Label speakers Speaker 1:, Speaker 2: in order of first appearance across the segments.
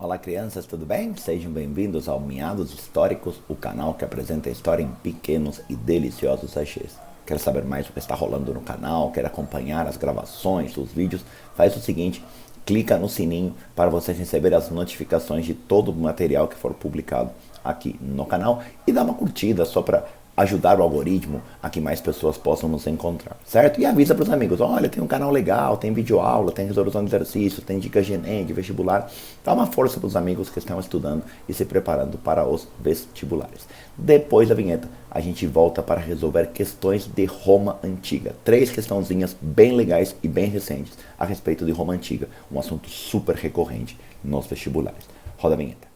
Speaker 1: Olá crianças, tudo bem? Sejam bem-vindos ao Meados Históricos, o canal que apresenta a história em pequenos e deliciosos sachês. Quer saber mais do que está rolando no canal? Quer acompanhar as gravações, os vídeos? Faz o seguinte, clica no sininho para você receber as notificações de todo o material que for publicado aqui no canal e dá uma curtida só para ajudar o algoritmo a que mais pessoas possam nos encontrar, certo? E avisa para os amigos, olha, tem um canal legal, tem videoaula, tem resolução de exercício, tem dicas de Enem, de vestibular. Dá uma força para os amigos que estão estudando e se preparando para os vestibulares. Depois da vinheta, a gente volta para resolver questões de Roma Antiga. 3 questãozinhas bem legais e bem recentes a respeito de Roma Antiga, um assunto super recorrente nos vestibulares. Roda a vinheta.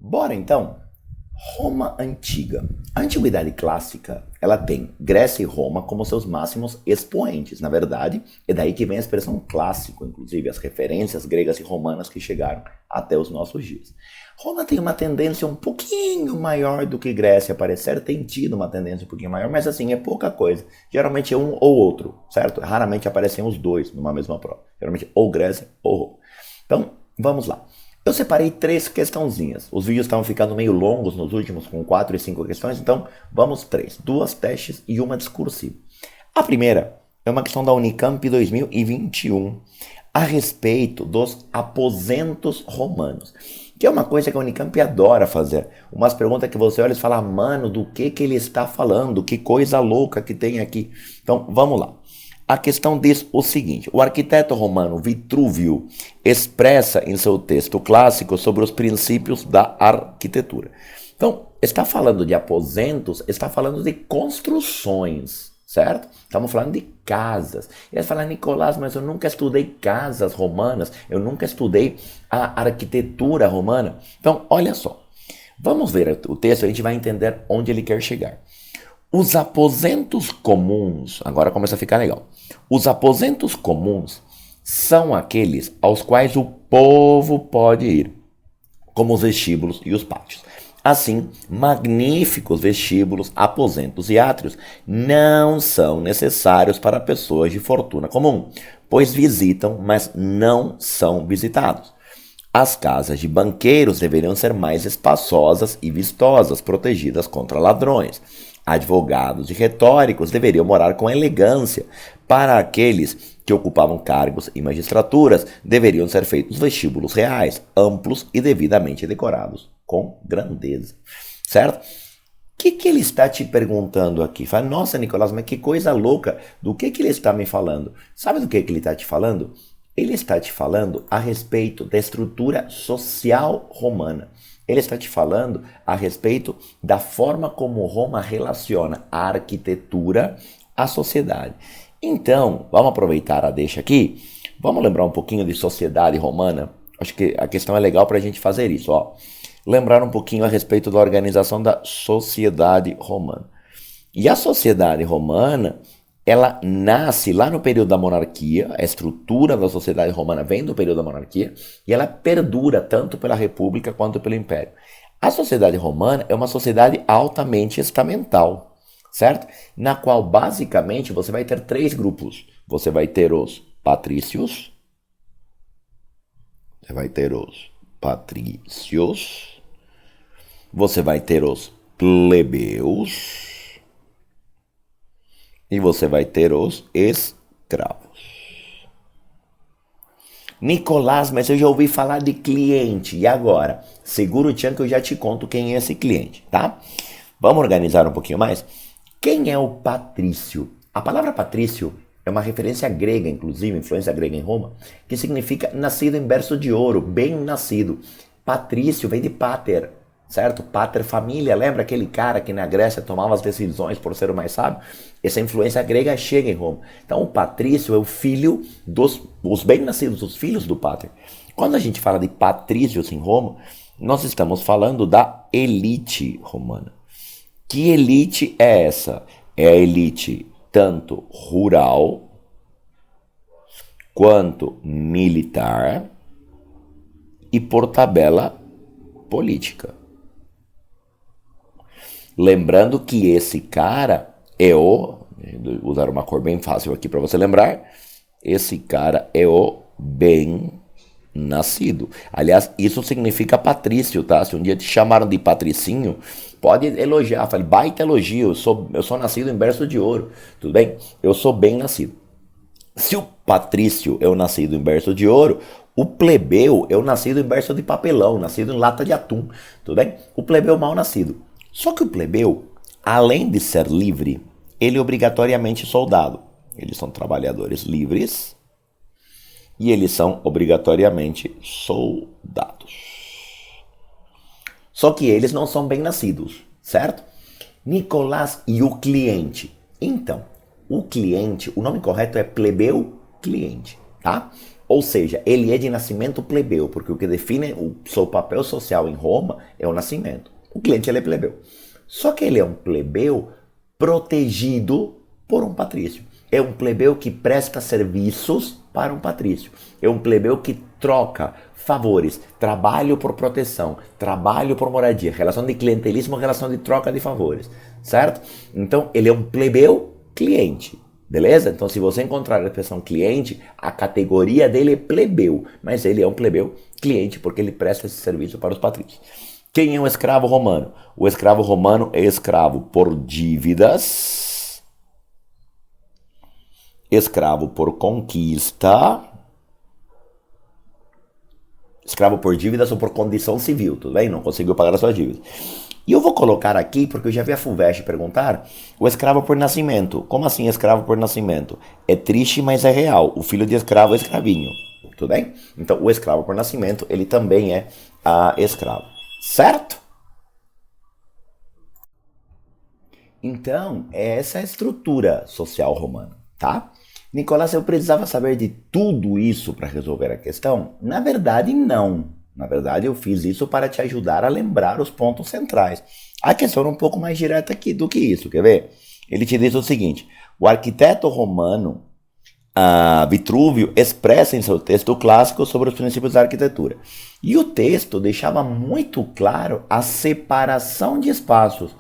Speaker 1: Bora então, Roma Antiga. A Antiguidade Clássica, ela tem Grécia e Roma como seus máximos expoentes. Na verdade, é daí que vem a expressão clássico, inclusive as referências gregas e romanas que chegaram até os nossos dias. Roma tem uma tendência um pouquinho maior do que Grécia, parecer tem tido uma tendência um pouquinho maior, mas assim, é pouca coisa. Geralmente é um ou outro, certo? Raramente aparecem os dois numa mesma prova. Geralmente ou Grécia ou Roma. Então, vamos lá. Eu separei 3 questãozinhas. Os vídeos estavam ficando meio longos nos últimos, com 4 e 5 questões, então vamos 3. 2 testes e uma discursiva. A primeira é uma questão da Unicamp 2021, a respeito dos aposentos romanos, que é uma coisa que a Unicamp adora fazer. Umas perguntas que você olha e fala, mano, do que ele está falando? Que coisa louca que tem aqui. Então, vamos lá. A questão diz o seguinte, o arquiteto romano Vitrúvio expressa em seu texto clássico sobre os princípios da arquitetura. Então, está falando de aposentos, está falando de construções, certo? Estamos falando de casas. Ele fala, Nicolás, mas eu nunca estudei casas romanas, eu nunca estudei a arquitetura romana. Então, olha só, vamos ver o texto, a gente vai entender onde ele quer chegar. Os aposentos comuns, agora começa a ficar legal. Os aposentos comuns são aqueles aos quais o povo pode ir, como os vestíbulos e os pátios. Assim, magníficos vestíbulos, aposentos e átrios não são necessários para pessoas de fortuna comum, pois visitam, mas não são visitados. As casas de banqueiros deveriam ser mais espaçosas e vistosas, protegidas contra ladrões. Advogados e retóricos deveriam morar com elegância. Para aqueles que ocupavam cargos e magistraturas, deveriam ser feitos vestíbulos reais, amplos e devidamente decorados, com grandeza. Certo? O que ele está te perguntando aqui? Fala, nossa, Nicolás, mas que coisa louca. Do que ele está me falando? Sabe do que ele está te falando? Ele está te falando a respeito da estrutura social romana. Ele está te falando a respeito da forma como Roma relaciona a arquitetura à sociedade. Então, vamos aproveitar a deixa aqui. Vamos lembrar um pouquinho de sociedade romana. Acho que a questão é legal para a gente fazer isso. Ó. Lembrar um pouquinho a respeito da organização da sociedade romana. E a sociedade romana, ela nasce lá no período da monarquia, a estrutura da sociedade romana vem do período da monarquia, e ela perdura tanto pela república quanto pelo império. A sociedade romana é uma sociedade altamente estamental, certo? Na qual, basicamente, você vai ter 3 grupos. Você vai ter os patrícios, você vai ter os plebeus, e você vai ter os escravos. Nicolás, mas eu já ouvi falar de cliente. E agora? Segura o tchan que eu já te conto quem é esse cliente, tá? Vamos organizar um pouquinho mais? Quem é o patrício? A palavra patrício é uma referência grega, inclusive, influência grega em Roma, que significa nascido em berço de ouro, bem nascido. Patrício vem de pater, certo? Pater família, lembra aquele cara que na Grécia tomava as decisões por ser o mais sábio? Essa influência grega chega em Roma. Então o patrício é o filho os bem-nascidos, os filhos do pater. Quando a gente fala de patrícios em Roma, nós estamos falando da elite romana. Que elite é essa? é a elite tanto rural quanto militar e, por tabela, política. Lembrando que esse cara é vou usar uma cor bem fácil aqui para você lembrar, esse cara é o bem nascido. Aliás, isso significa patrício, tá? Se um dia te chamaram de patricinho, pode elogiar, fale, baita elogio, eu sou nascido em berço de ouro, tudo bem? Eu sou bem nascido. Se o patrício é o nascido em berço de ouro, o plebeu é o nascido em berço de papelão, nascido em lata de atum, tudo bem? O plebeu mal nascido. Só que o plebeu, além de ser livre, ele é obrigatoriamente soldado. Eles são trabalhadores livres e eles são obrigatoriamente soldados. Só que eles não são bem nascidos, certo? Nicolás e o cliente. Então, o cliente, o nome correto é plebeu cliente, tá? Ou seja, ele é de nascimento plebeu, porque o que define o seu papel social em Roma é o nascimento. O cliente, ele é plebeu. Só que ele é um plebeu protegido por um patrício. É um plebeu que presta serviços para um patrício. É um plebeu que troca favores, trabalho por proteção, trabalho por moradia, relação de clientelismo, relação de troca de favores, certo? Então, ele é um plebeu cliente, beleza? Então, se você encontrar a expressão cliente, a categoria dele é plebeu, mas ele é um plebeu cliente porque ele presta esse serviço para os patrícios. Quem é um escravo romano? O escravo romano é escravo por dívidas, escravo por conquista, escravo por dívidas ou por condição civil, tudo bem? Não conseguiu pagar as suas dívidas. E eu vou colocar aqui, porque eu já vi a FUVEST perguntar, o escravo por nascimento. Como assim escravo por nascimento? É triste, mas é real. O filho de escravo é escravinho, tudo bem? Então, o escravo por nascimento, ele também é escravo, certo? Então, essa é a estrutura social romana, tá? Nicolás, eu precisava saber de tudo isso para resolver a questão? Na verdade, não. Na verdade, eu fiz isso para te ajudar a lembrar os pontos centrais. A questão é um pouco mais direta aqui do que isso, quer ver? Ele te diz o seguinte, o arquiteto romano Vitrúvio expressa em seu texto clássico sobre os princípios da arquitetura. E o texto deixava muito claro a separação de espaços,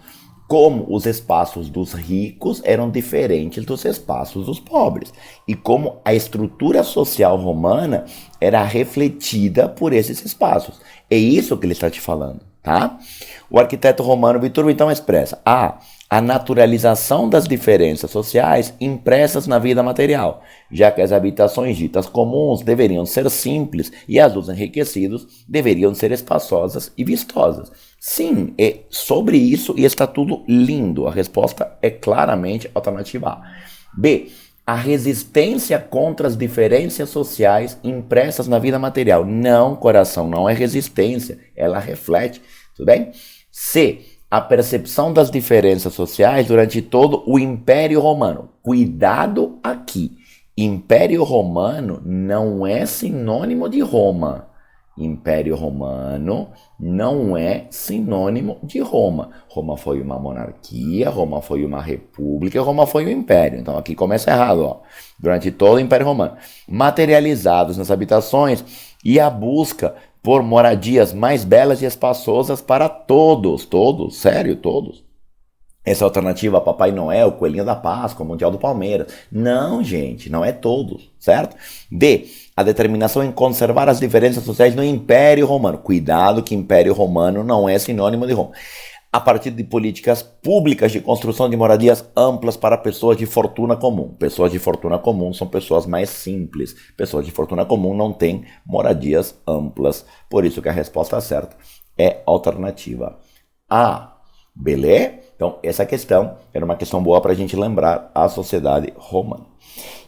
Speaker 1: como os espaços dos ricos eram diferentes dos espaços dos pobres, e como a estrutura social romana era refletida por esses espaços. É isso que ele está te falando, tá? O arquiteto romano Vitrúvio então expressa a naturalização das diferenças sociais impressas na vida material, já que as habitações ditas comuns deveriam ser simples e as dos enriquecidos deveriam ser espaçosas e vistosas. Sim, é sobre isso e está tudo lindo. A resposta é claramente alternativa A. B. A resistência contra as diferenças sociais impressas na vida material. Não, coração, não é resistência, ela reflete, tudo bem? C. A percepção das diferenças sociais durante todo o Império Romano. Cuidado aqui. Império Romano não é sinônimo de Roma. Império Romano não é sinônimo de Roma. Roma foi uma monarquia, Roma foi uma república, Roma foi um império. Então aqui começa errado, ó. Durante todo o Império Romano. Materializados nas habitações e a busca por moradias mais belas e espaçosas para todos, sério, todos. Essa alternativa Papai Noel, Coelhinho da Páscoa, Mundial do Palmeiras. Não, gente, não é todos, certo? D. A determinação em conservar as diferenças sociais no Império Romano. Cuidado que Império Romano não é sinônimo de Roma. A partir de políticas públicas de construção de moradias amplas para pessoas de fortuna comum. Pessoas de fortuna comum são pessoas mais simples. Pessoas de fortuna comum não têm moradias amplas. Por isso que a resposta certa é alternativa A. Beleza? Então, essa questão era uma questão boa para a gente lembrar a sociedade romana.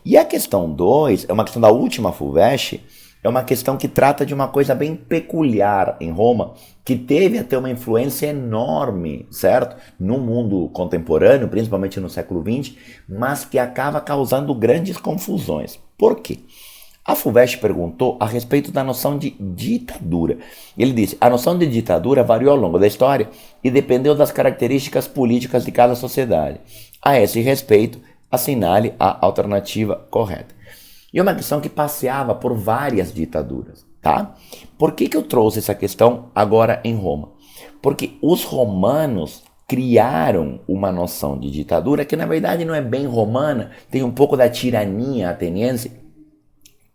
Speaker 1: E a questão 2 é uma questão da última FUVEST, é uma questão que trata de uma coisa bem peculiar em Roma, que teve até uma influência enorme, certo? No mundo contemporâneo, principalmente no século XX, mas que acaba causando grandes confusões. Por quê? A FUVEST perguntou a respeito da noção de ditadura. Ele disse, a noção de ditadura variou ao longo da história e dependeu das características políticas de cada sociedade. A esse respeito, assinale a alternativa correta. E é uma questão que passeava por várias ditaduras, tá? Por que eu trouxe essa questão agora em Roma? Porque os romanos criaram uma noção de ditadura que na verdade não é bem romana, tem um pouco da tirania ateniense,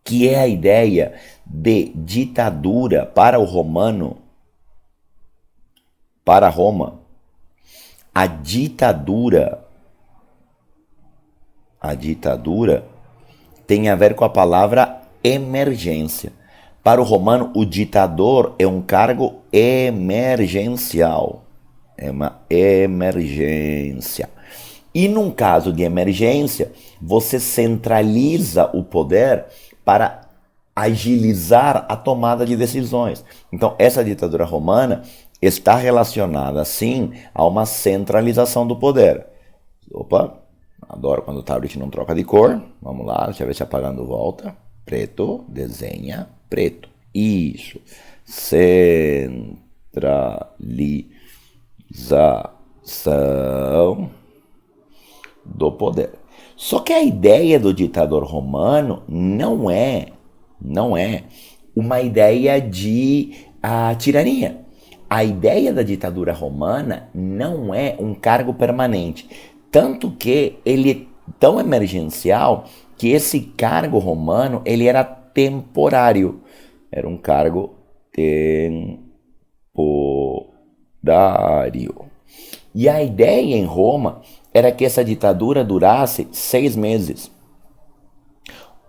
Speaker 1: que é a ideia de ditadura para o romano, para Roma. A ditadura tem a ver com a palavra emergência. Para o romano, o ditador é um cargo emergencial. É uma emergência. E num caso de emergência, você centraliza o poder para agilizar a tomada de decisões. Então, essa ditadura romana está relacionada, sim, a uma centralização do poder. Opa, adoro quando o tablet não troca de cor. Vamos lá, deixa eu ver se apagando volta. Preto, desenha, preto. Isso. Centralização do poder. Só que a ideia do ditador romano não é uma ideia de tirania. A ideia da ditadura romana não é um cargo permanente. Tanto que ele é tão emergencial que esse cargo romano ele era temporário. Era um cargo temporário. E a ideia em Roma era que essa ditadura durasse 6 meses.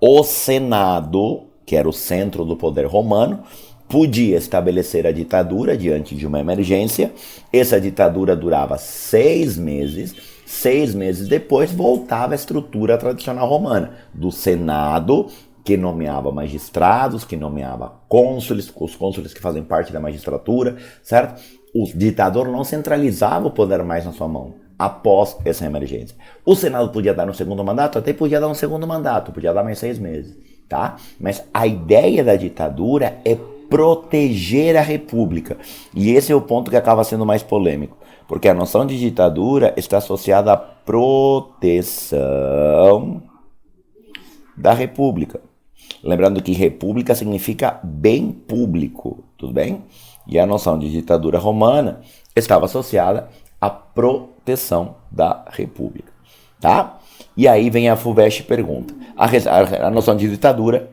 Speaker 1: O Senado, que era o centro do poder romano, podia estabelecer a ditadura diante de uma emergência. Essa ditadura durava 6 meses. 6 meses depois voltava a estrutura tradicional romana, do Senado, que nomeava magistrados, que nomeava cônsules, os cônsules que fazem parte da magistratura, certo? O ditador não centralizava o poder mais na sua mão após essa emergência. O Senado podia dar um segundo mandato, até podia dar um segundo mandato, podia dar mais 6 meses, tá? Mas a ideia da ditadura é proteger a república. E esse é o ponto que acaba sendo mais polêmico, porque a noção de ditadura está associada à proteção da república. Lembrando que república significa bem público, tudo bem? E a noção de ditadura romana estava associada à proteção da república, tá? E aí vem a FUVEST e pergunta. A noção de ditadura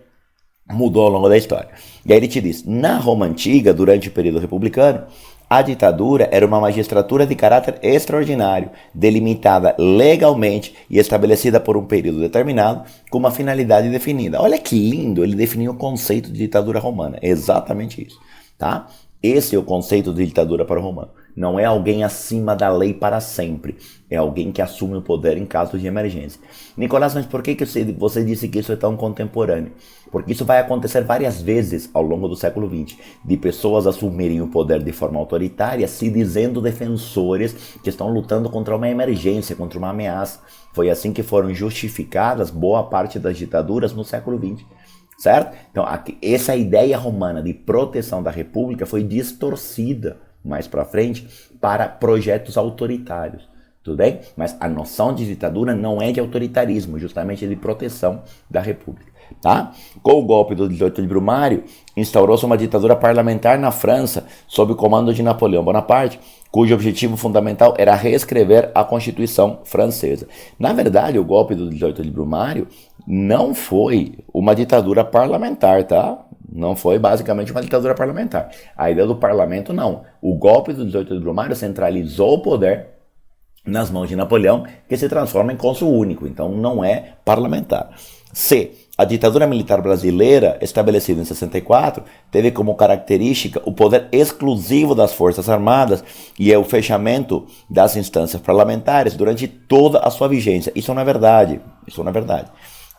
Speaker 1: mudou ao longo da história. E aí ele te diz, na Roma Antiga, durante o período republicano, a ditadura era uma magistratura de caráter extraordinário, delimitada legalmente e estabelecida por um período determinado, com uma finalidade definida. Olha que lindo, ele definiu o conceito de ditadura romana. É exatamente isso, tá? Esse é o conceito de ditadura para o romano. Não é alguém acima da lei para sempre. É alguém que assume o poder em caso de emergência. Nicolás, mas por que você disse que isso é tão contemporâneo? Porque isso vai acontecer várias vezes ao longo do século XX. De pessoas assumirem o poder de forma autoritária, se dizendo defensores que estão lutando contra uma emergência, contra uma ameaça. Foi assim que foram justificadas boa parte das ditaduras no século XX. Certo? Então, essa ideia romana de proteção da república foi distorcida mais para frente para projetos autoritários, tudo bem? Mas a noção de ditadura não é de autoritarismo, justamente é de proteção da república, tá? Com o golpe do 18 de Brumário, instaurou-se uma ditadura parlamentar na França, sob o comando de Napoleão Bonaparte, cujo objetivo fundamental era reescrever a Constituição francesa. Na verdade, o golpe do 18 de Brumário não foi uma ditadura parlamentar, tá? Não foi basicamente uma ditadura parlamentar. A ideia do parlamento, não. O golpe do 18 de Brumário centralizou o poder nas mãos de Napoleão, que se transforma em cônsul único. Então, não é parlamentar. C. A ditadura militar brasileira, estabelecida em 64, teve como característica o poder exclusivo das Forças Armadas e o fechamento das instâncias parlamentares durante toda a sua vigência. Isso não é verdade. Isso não é verdade.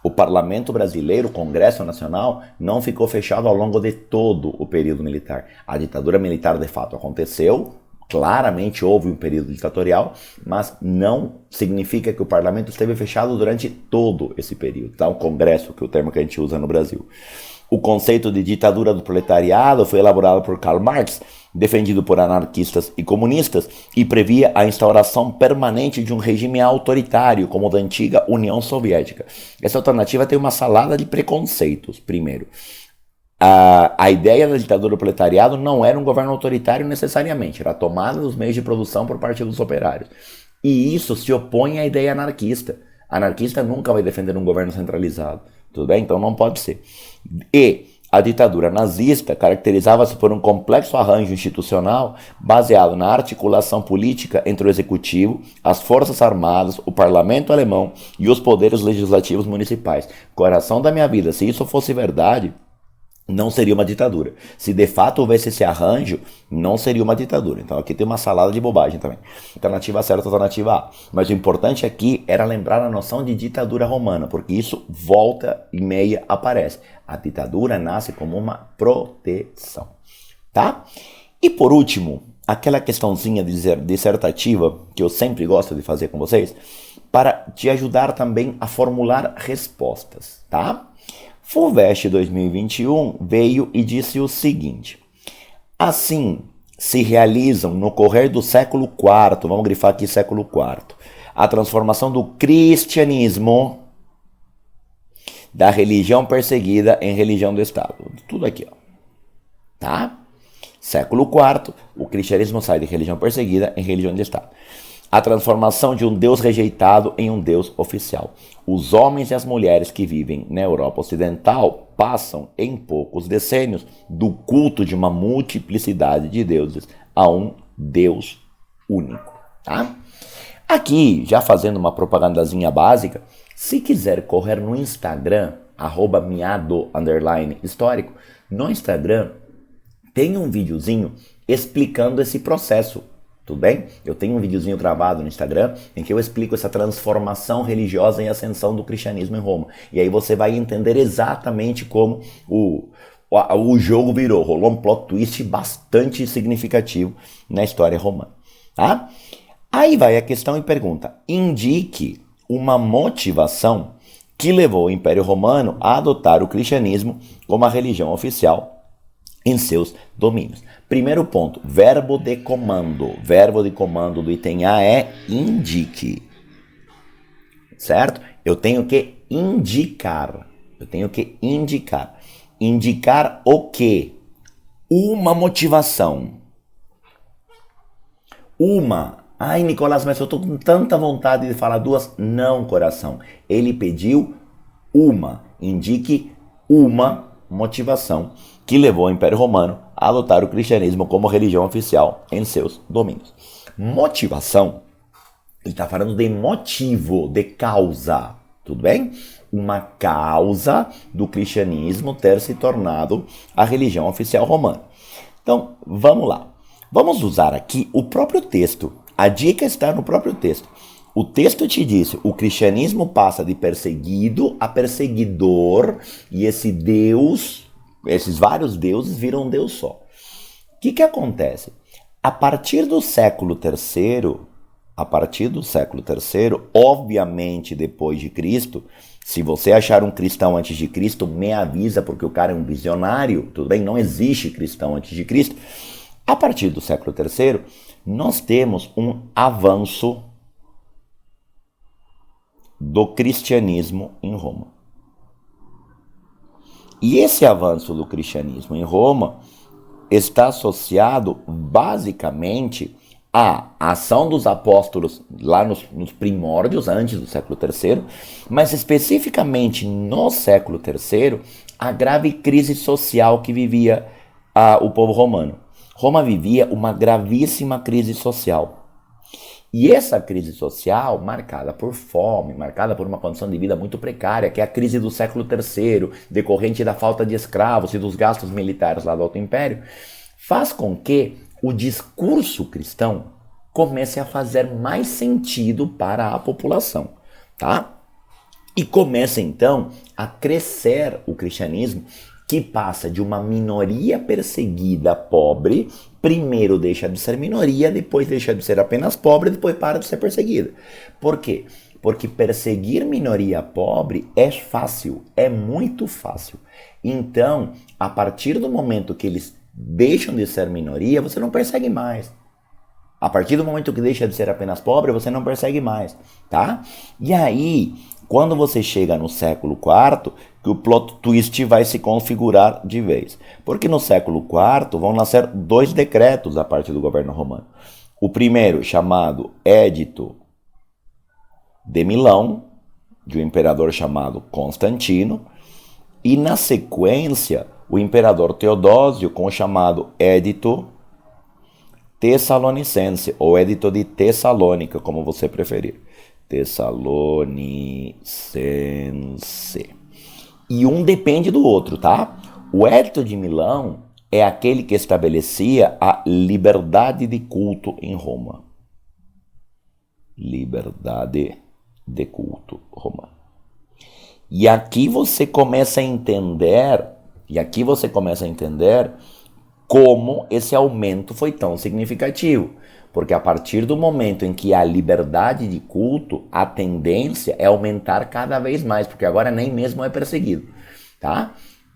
Speaker 1: O Parlamento Brasileiro, o Congresso Nacional, não ficou fechado ao longo de todo o período militar. A ditadura militar, de fato, aconteceu. Claramente houve um período ditatorial, mas não significa que o parlamento esteve fechado durante todo esse período. Tá? O Congresso, que é o termo que a gente usa no Brasil. O conceito de ditadura do proletariado foi elaborado por Karl Marx defendido por anarquistas e comunistas, e previa a instauração permanente de um regime autoritário, como o da antiga União Soviética. Essa alternativa tem uma salada de preconceitos. Primeiro, a ideia da ditadura do proletariado não era um governo autoritário necessariamente, era a tomada dos meios de produção por parte dos operários. E isso se opõe à ideia anarquista. Anarquista nunca vai defender um governo centralizado, tudo bem? Então não pode ser. E a ditadura nazista caracterizava-se por um complexo arranjo institucional baseado na articulação política entre o executivo, as forças armadas, o parlamento alemão e os poderes legislativos municipais. Coração da minha vida, se isso fosse verdade, não seria uma ditadura. Se de fato houvesse esse arranjo, não seria uma ditadura. Então aqui tem uma salada de bobagem também. Alternativa certa, alternativa A. Mas o importante aqui era lembrar a noção de ditadura romana, porque isso volta e meia aparece. A ditadura nasce como uma proteção. Tá? E por último, aquela questãozinha dissertativa que eu sempre gosto de fazer com vocês, para te ajudar também a formular respostas. Tá? FUVEST 2021 veio e disse o seguinte: assim se realizam no correr do século IV, vamos grifar aqui século IV, a transformação do cristianismo da religião perseguida em religião do Estado. Tudo aqui, ó. Tá? Século IV, o cristianismo sai de religião perseguida em religião do Estado. A transformação de um Deus rejeitado em um Deus oficial. Os homens e as mulheres que vivem na Europa Ocidental passam em poucos decênios do culto de uma multiplicidade de deuses a um Deus único. Tá? Aqui, já fazendo uma propagandazinha básica, se quiser correr no Instagram, @miado_histórico, no Instagram tem um videozinho explicando esse processo. Tudo bem? Eu tenho um videozinho gravado no Instagram em que eu explico essa transformação religiosa e ascensão do cristianismo em Roma. E aí você vai entender exatamente como o jogo virou. Rolou um plot twist bastante significativo na história romana. Tá? Aí vai a questão e pergunta: indique uma motivação que levou o Império Romano a adotar o cristianismo como a religião oficial em seus domínios. Primeiro ponto, verbo de comando. Verbo de comando do item A é indique. Certo? Eu tenho que indicar. Indicar o quê? Uma motivação. Ai, Nicolás, mas eu estou com tanta vontade de falar duas. Não, coração. Ele pediu uma. Indique uma motivação que levou o Império Romano a adotar o cristianismo como religião oficial em seus domínios. Motivação, ele está falando de motivo, de causa, tudo bem? Uma causa do cristianismo ter se tornado a religião oficial romana. Então, vamos lá. Vamos usar aqui o próprio texto. A dica está no próprio texto. O texto te disse, o cristianismo passa de perseguido a perseguidor, e esse Deus, esses vários deuses viram um Deus só. O que acontece? A partir do século III, obviamente depois de Cristo, se você achar um cristão antes de Cristo, me avisa, porque o cara é um visionário, tudo bem? Não existe cristão antes de Cristo. A partir do século III, nós temos um avanço do cristianismo em Roma. E esse avanço do cristianismo em Roma está associado basicamente à ação dos apóstolos lá nos primórdios, antes do século III, mas especificamente no século III, a grave crise social que vivia o povo romano. Roma vivia uma gravíssima crise social. E essa crise social, marcada por fome, marcada por uma condição de vida muito precária, que é a crise do século III, decorrente da falta de escravos e dos gastos militares lá do Alto Império, faz com que o discurso cristão comece a fazer mais sentido para a população, tá? E começa então a crescer o cristianismo, que passa de uma minoria perseguida pobre, primeiro deixa de ser minoria, depois deixa de ser apenas pobre, depois para de ser perseguida. Por quê? Porque perseguir minoria pobre é fácil, é muito fácil. Então, a partir do momento que eles deixam de ser minoria, você não persegue mais. A partir do momento que deixa de ser apenas pobre, você não persegue mais, tá? E aí, quando você chega no século IV, que o plot twist vai se configurar de vez. Porque no século IV vão nascer 2 decretos a partir do governo romano. O primeiro, chamado Édito de Milão, de um imperador chamado Constantino, e na sequência, o imperador Teodósio com o chamado Édito Tessalonicense, ou Édito de Tessalônica, como você preferir. Tessalonicense. E um depende do outro, tá? O Édito de Milão é aquele que estabelecia a liberdade de culto em Roma. Liberdade de culto romano. E aqui você começa a entender, como esse aumento foi tão significativo. Porque a partir do momento em que há liberdade de culto, a tendência é aumentar cada vez mais, porque agora nem mesmo é perseguido, tá?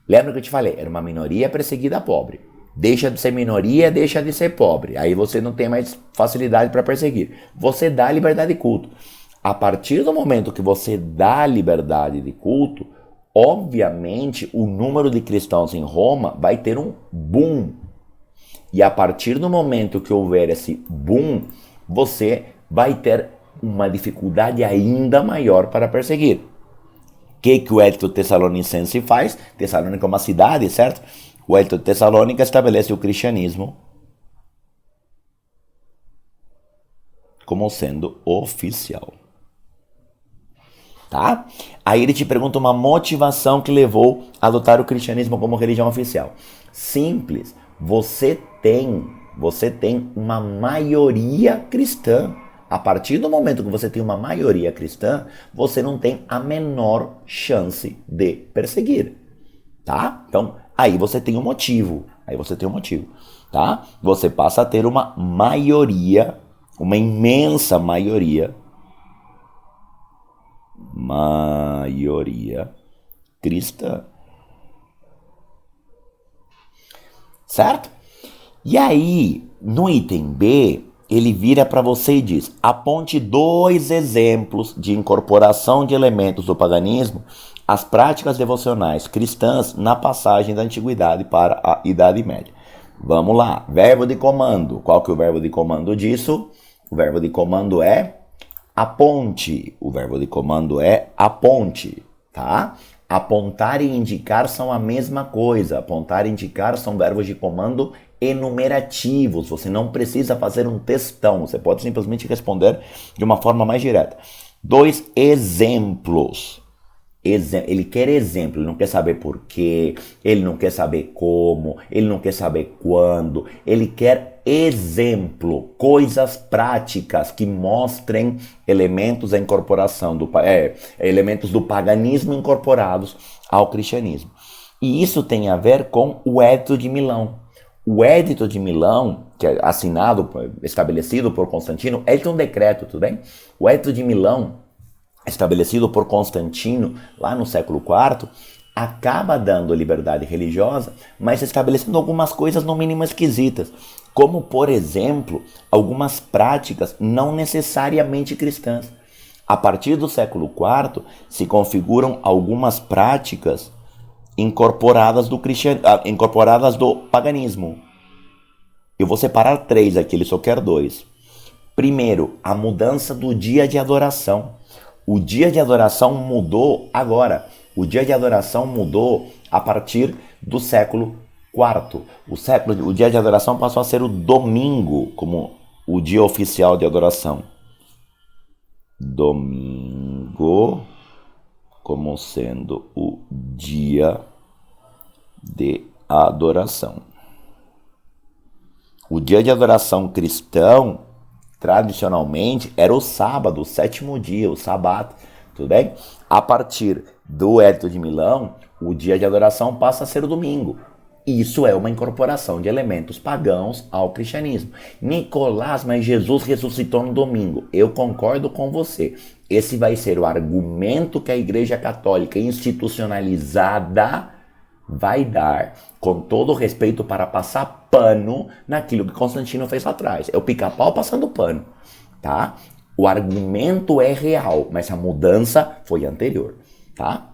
Speaker 1: Lembra que eu te falei, era uma minoria perseguida pobre. Deixa de ser minoria, deixa de ser pobre. Aí você não tem mais facilidade para perseguir. Você dá liberdade de culto. A partir do momento que você dá liberdade de culto, obviamente o número de cristãos em Roma vai ter um boom. E a partir do momento que houver esse boom, você vai ter uma dificuldade ainda maior para perseguir. O que o Édito Tessalonicense faz? Tessalônica é uma cidade, certo? O Édito de Tessalônica estabelece o cristianismo como sendo oficial. Tá? Aí ele te pergunta uma motivação que levou a adotar o cristianismo como religião oficial. Simples. Você tem uma maioria cristã. A partir do momento que você tem uma maioria cristã, você não tem a menor chance de perseguir. Tá? Então, aí você tem um motivo. Tá? Você passa a ter uma maioria, uma imensa maioria cristã. Certo? E aí, no item B, ele vira para você e diz: aponte 2 exemplos de incorporação de elementos do paganismo às práticas devocionais cristãs na passagem da Antiguidade para a Idade Média. Vamos lá, verbo de comando. Qual que é o verbo de comando disso? O verbo de comando é aponte. Tá? Apontar e indicar são a mesma coisa. Apontar e indicar são verbos de comando enumerativos. Você não precisa fazer um textão. Você pode simplesmente responder de uma forma mais direta. 2 exemplos. Ele quer exemplo, ele não quer saber por quê, ele não quer saber como, ele não quer saber quando, ele quer exemplo, coisas práticas que mostrem elementos da incorporação, elementos do paganismo incorporados ao cristianismo. E isso tem a ver com o Édito de Milão. O Édito de Milão, que é estabelecido por Constantino, é um decreto, tudo bem? O Édito de Milão, estabelecido por Constantino lá no século IV, acaba dando liberdade religiosa, mas estabelecendo algumas coisas no mínimo esquisitas, como, por exemplo, algumas práticas não necessariamente cristãs. A partir do século IV se configuram algumas práticas incorporadas do paganismo. Eu vou separar 3 aqui, ele só quer 2. Primeiro, a mudança do dia de adoração. O dia de adoração mudou agora. O dia de adoração mudou a partir do século IV. O dia de adoração passou a ser o domingo como o dia oficial de adoração. Domingo como sendo o dia de adoração. O dia de adoração cristão, tradicionalmente, era o sábado, o 7º dia, o sabato, tudo bem? A partir do Édito de Milão, o dia de adoração passa a ser o domingo. Isso é uma incorporação de elementos pagãos ao cristianismo. Nicolás, mas Jesus ressuscitou no domingo. Eu concordo com você. Esse vai ser o argumento que a Igreja Católica institucionalizada vai dar com todo respeito para passar pano naquilo que Constantino fez lá atrás. É o pica-pau passando pano, tá? O argumento é real, mas a mudança foi anterior, tá?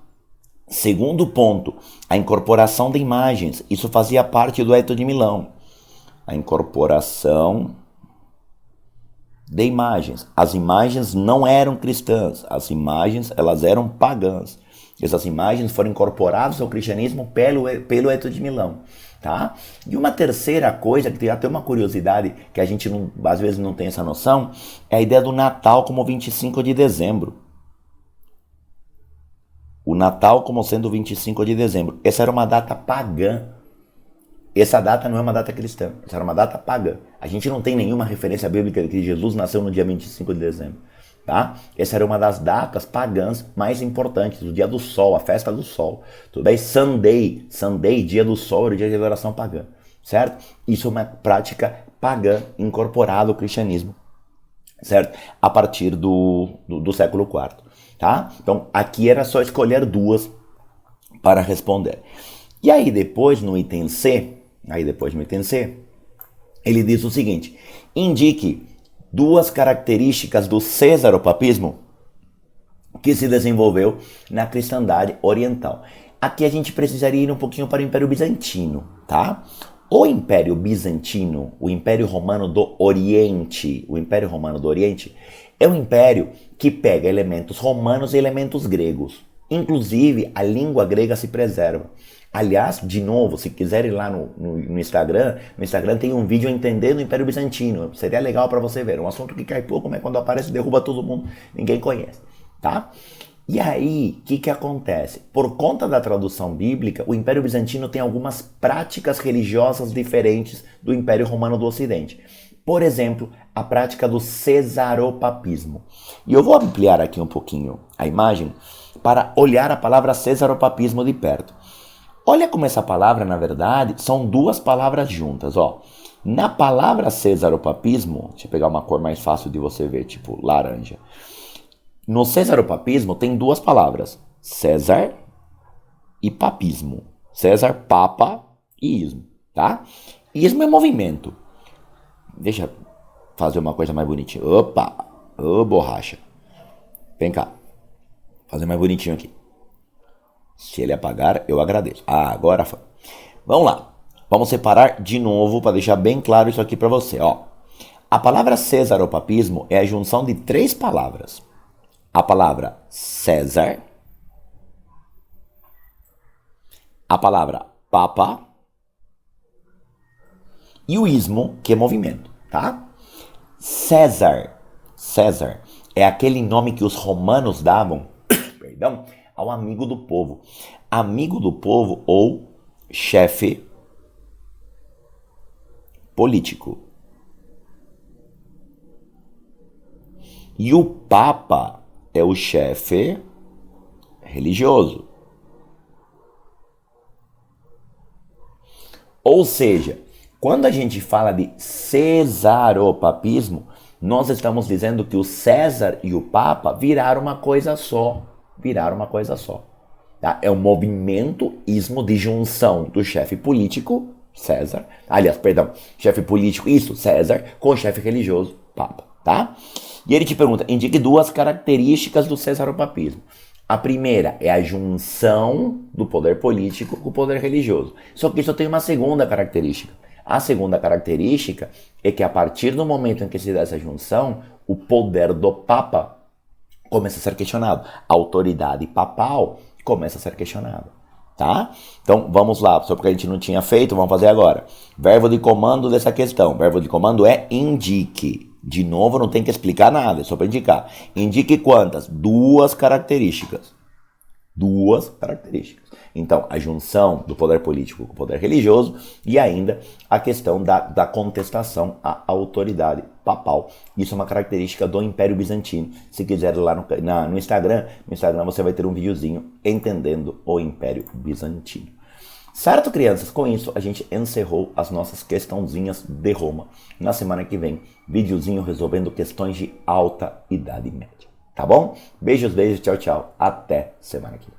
Speaker 1: Segundo ponto, a incorporação de imagens. Isso fazia parte do Edito de Milão. A incorporação de imagens. As imagens não eram cristãs, as imagens elas eram pagãs. Essas imagens foram incorporadas ao cristianismo pelo Edito de Milão, tá? E uma terceira coisa, que tem até uma curiosidade, que a gente não, às vezes não tem essa noção, é a ideia do Natal como 25 de dezembro. O Natal como sendo 25 de dezembro. Essa era uma data pagã. Essa data não é uma data cristã, essa era uma data pagã. A gente não tem nenhuma referência bíblica de que Jesus nasceu no dia 25 de dezembro. Tá? Essa era uma das datas pagãs mais importantes, o dia do sol, a festa do sol. Tudo bem? Sunday, dia do sol, era o dia de adoração pagã. Certo? Isso é uma prática pagã incorporada ao cristianismo. Certo? A partir do século IV. Tá? Então, aqui era só escolher duas para responder. E aí depois, no item C, ele diz o seguinte: indique duas características do césaropapismo que se desenvolveu na cristandade oriental. Aqui a gente precisaria ir um pouquinho para o Império Bizantino, tá? O Império Bizantino, o Império Romano do Oriente, é um império que pega elementos romanos e elementos gregos. Inclusive, a língua grega se preserva. Aliás, de novo, se quiserem ir lá no Instagram tem um vídeo entendendo o Império Bizantino. Seria legal para você ver. Um assunto que cai pouco, mas quando aparece derruba todo mundo. Ninguém conhece, tá? E aí, o que acontece? Por conta da tradução bíblica, o Império Bizantino tem algumas práticas religiosas diferentes do Império Romano do Ocidente. Por exemplo, a prática do cesaropapismo. E eu vou ampliar aqui um pouquinho a imagem para olhar a palavra cesaropapismo de perto. Olha como essa palavra, na verdade, são duas palavras juntas, ó. Na palavra cesaropapismo, deixa eu pegar uma cor mais fácil de você ver, tipo laranja. No cesaropapismo tem duas palavras, César e papismo. César, papa e ismo, tá? Ismo é movimento. Deixa eu fazer uma coisa mais bonitinha. Opa, ô borracha. Vem cá, fazer mais bonitinho aqui. Se ele apagar, eu agradeço. Ah, agora foi. Vamos lá. Vamos separar de novo para deixar bem claro isso aqui para você. Ó. A palavra cesaropapismo é a junção de três palavras. A palavra César, a palavra papa e o ismo, que é movimento, tá? César é aquele nome que os romanos davam, perdão, ao amigo do povo. Amigo do povo ou chefe político. E o Papa é o chefe religioso. Ou seja, quando a gente fala de cesaropapismo, nós estamos dizendo que o César e o Papa viraram uma coisa só. Tá? É um movimento ismo de junção do chefe político, César, chefe político, isso, César, com o chefe religioso, Papa, tá? E ele te pergunta, indique duas características do cesaropapismo. A primeira é a junção do poder político com o poder religioso. Só que isso tem uma segunda característica. A segunda característica é que a partir do momento em que se dá essa junção, o poder do Papa começa a ser questionado. A autoridade papal começa a ser questionada. Tá? Então, vamos lá. Só porque a gente não tinha feito, vamos fazer agora. Verbo de comando dessa questão. Verbo de comando é indique. De novo, não tem que explicar nada, é só para indicar. Indique quantas? Duas características. Então, a junção do poder político com o poder religioso e ainda a questão da contestação à autoridade papal. Isso é uma característica do Império Bizantino. Se quiser ir lá no Instagram, você vai ter um videozinho entendendo o Império Bizantino. Certo, crianças? Com isso, a gente encerrou as nossas questãozinhas de Roma. Na semana que vem, videozinho resolvendo questões de alta Idade Média. Tá bom? Beijos, tchau, tchau. Até semana que vem.